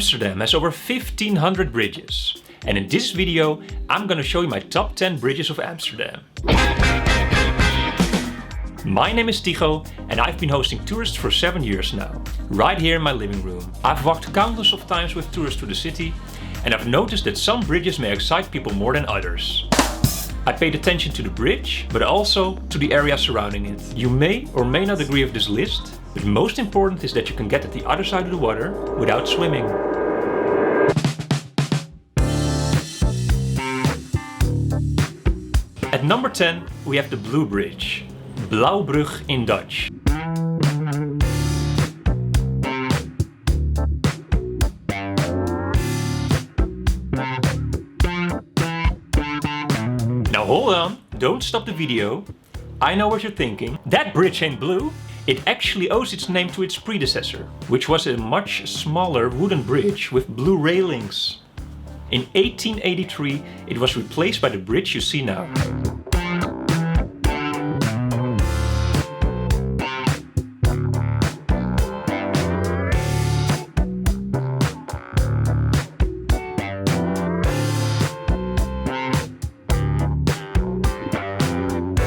Amsterdam has over 1500 bridges. And in this video, I'm gonna show you my top 10 bridges of Amsterdam. My name is Tycho and I've been hosting tourists for 7 years now, right here in my living room. I've walked countless of times with tourists to the city and I've noticed that some bridges may excite people more than others. I paid attention to the bridge, but also to the area surrounding it. You may or may not agree with this list, but most important is that you can get at the other side of the water without swimming. At number 10, we have the Blue Bridge, Blauwbrug in Dutch. Now hold on, don't stop the video. I know what you're thinking. That bridge ain't blue. It actually owes its name to its predecessor, which was a much smaller wooden bridge with blue railings. In 1883, it was replaced by the bridge you see now.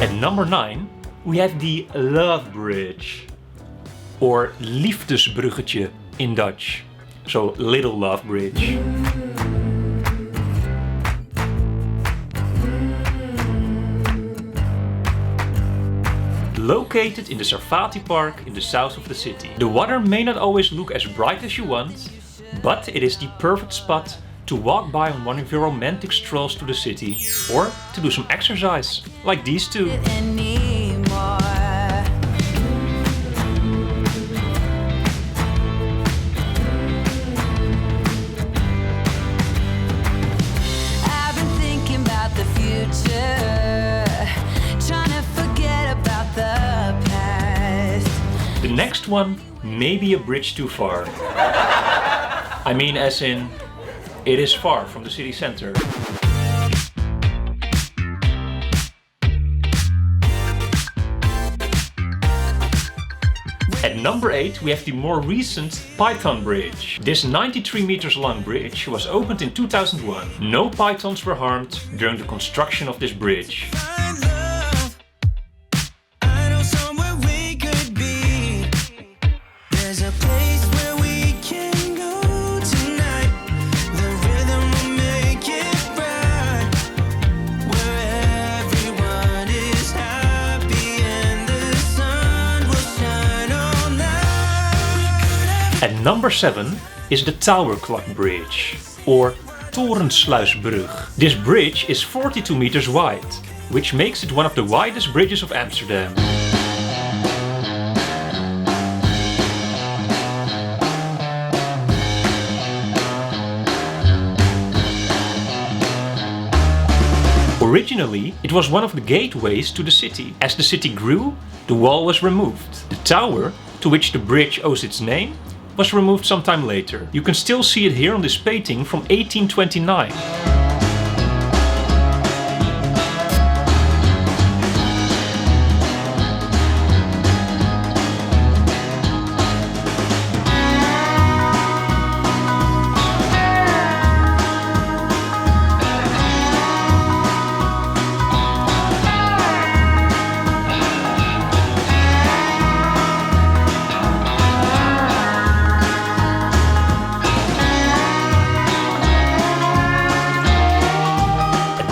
At number 9, we have the Love Bridge, or Liefdesbruggetje in Dutch, so Little Love Bridge. Located in the Sarfati Park in the south of the city. The water may not always look as bright as you want, but it is the perfect spot to walk by on one of your romantic strolls to the city, or to do some exercise, like these two. The next one may be a bridge too far. I mean as in, it is far from the city center. At number 8 we have the more recent Python Bridge. This 93 meters long bridge was opened in 2001. No pythons were harmed during the construction of this bridge. At number 7 is the Tower Clock Bridge, or Torensluisbrug. This bridge is 42 meters wide, which makes it one of the widest bridges of Amsterdam. Originally, it was one of the gateways to the city. As the city grew, the wall was removed. The tower, to which the bridge owes its name, was removed sometime later. You can still see it here on this painting from 1829.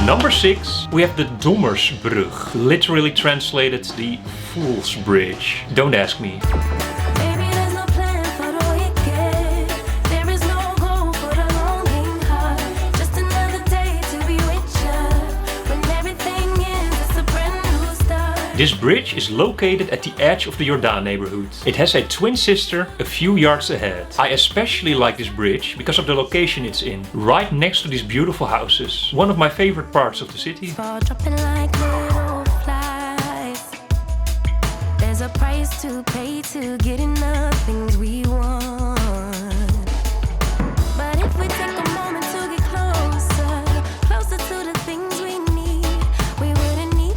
Number 6, we have the Dommersbrug, literally translated the Fool's Bridge. Don't ask me. This bridge is located at the edge of the Jordaan neighborhood. It has a twin sister a few yards ahead. I especially like this bridge because of the location it's in, right next to these beautiful houses. One of my favorite parts of the city. There's a price to pay to get enough things we want. But if we take a moment to get closer to the things we need, we wouldn't need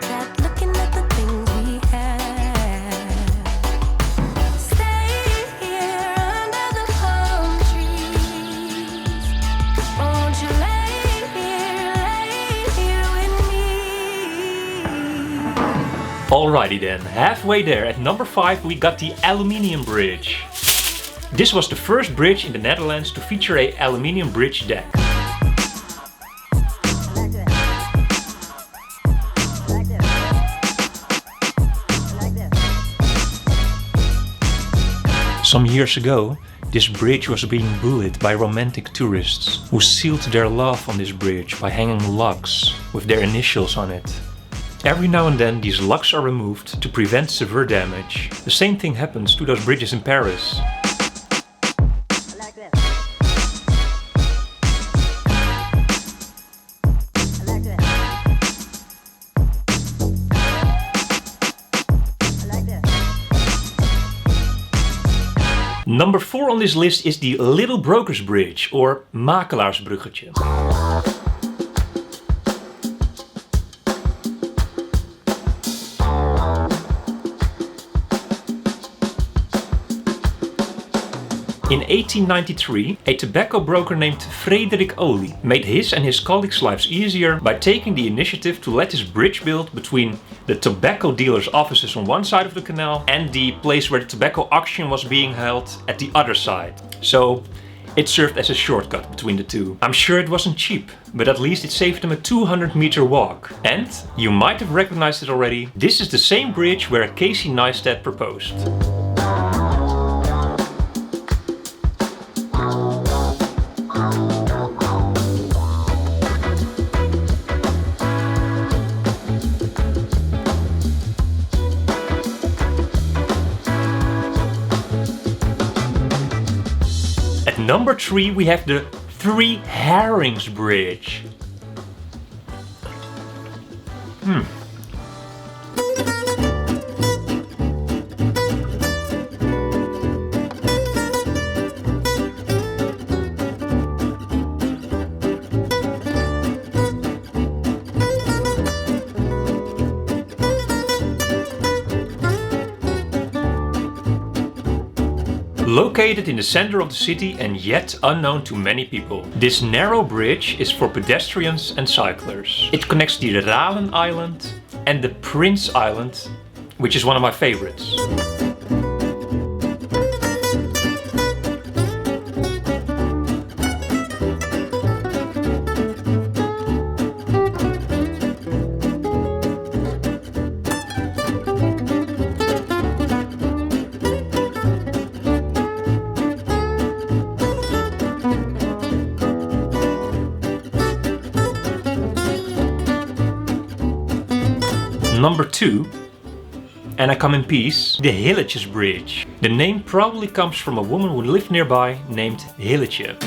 that looking at the things we have. Stay here under the palm tree. Alrighty then, halfway there at number 5 we got the aluminium bridge. This was the first bridge in the Netherlands to feature a aluminium bridge deck. Some years ago, this bridge was being bullied by romantic tourists who sealed their love on this bridge by hanging logs with their initials on it. Every now and then these logs are removed to prevent severe damage. The same thing happens to those bridges in Paris. Number 4 on this list is the Little Brokers Bridge, or makelaarsbruggetje. In 1893, a tobacco broker named Frederik Olie made his and his colleagues' lives easier by taking the initiative to let his bridge build between the tobacco dealers' offices on one side of the canal and the place where the tobacco auction was being held at the other side. So it served as a shortcut between the two. I'm sure it wasn't cheap, but at least it saved them a 200-meter walk. And, you might have recognized it already, this is the same bridge where Casey Neistat proposed. At number 3 we have the Three Herrings Bridge. Located in the center of the city and yet unknown to many people. This narrow bridge is for pedestrians and cyclers. It connects the Ralen Island and the Prince Island, which is one of my favorites. Number 2, and I come in peace, the Hilletjes Bridge. The name probably comes from a woman who lived nearby named Hilletje.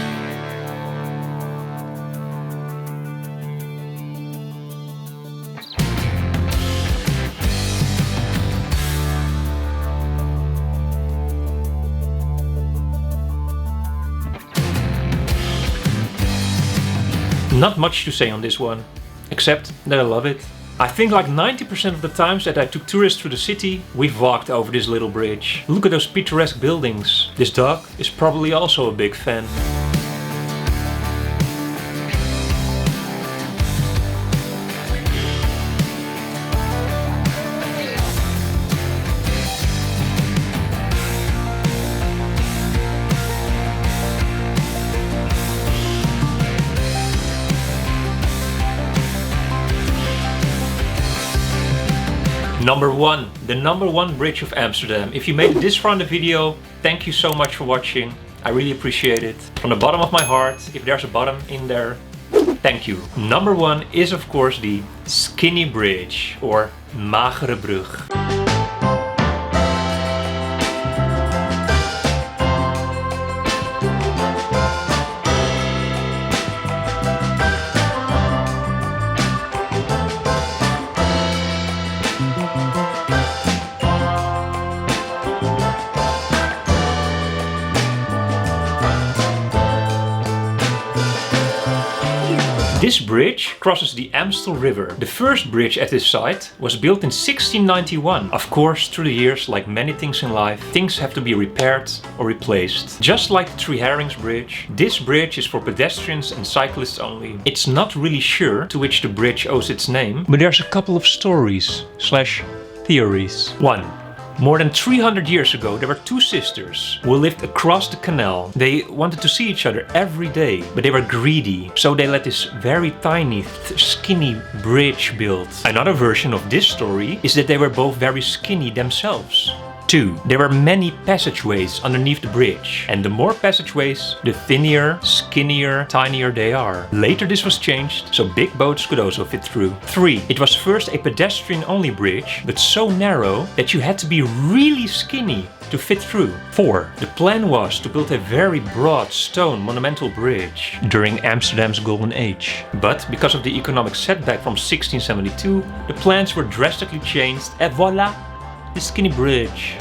Not much to say on this one, except that I love it. I think like 90% of the times that I took tourists through the city, we've walked over this little bridge. Look at those picturesque buildings. This dog is probably also a big fan. Number 1, the number 1 bridge of Amsterdam. If you made it this far in the video, thank you so much for watching. I really appreciate it. From the bottom of my heart, if there's a bottom in there, thank you. Number 1 is of course the Skinny Bridge, or Magere Brug. This bridge crosses the Amstel River. The first bridge at this site was built in 1691. Of course, through the years, like many things in life, things have to be repaired or replaced. Just like the Three Herrings Bridge, this bridge is for pedestrians and cyclists only. It's not really sure to which the bridge owes its name, but there's a couple of stories / theories. 1. More than 300 years ago, there were two sisters who lived across the canal. They wanted to see each other every day, but they were greedy, so they let this very tiny, skinny bridge built. Another version of this story is that they were both very skinny themselves. 2. There were many passageways underneath the bridge, and the more passageways, the thinner, skinnier, tinier they are. Later this was changed, so big boats could also fit through. 3. It was first a pedestrian-only bridge, but so narrow that you had to be really skinny to fit through. 4. The plan was to build a very broad stone monumental bridge during Amsterdam's golden age. But because of the economic setback from 1672, the plans were drastically changed, and voila! The skinny bridge.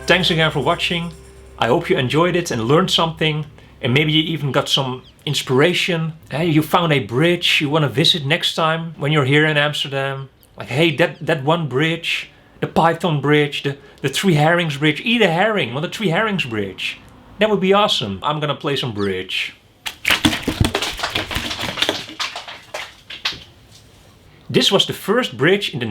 Thanks again for watching. I hope you enjoyed it and learned something, and maybe you even got some inspiration. Hey, you found a bridge you want to visit next time when you're here in Amsterdam. Like, hey, that one bridge, the Python bridge, the Three Herrings bridge, eat a herring on the Three Herrings bridge. That would be awesome. I'm gonna play some bridge. This was the first bridge in the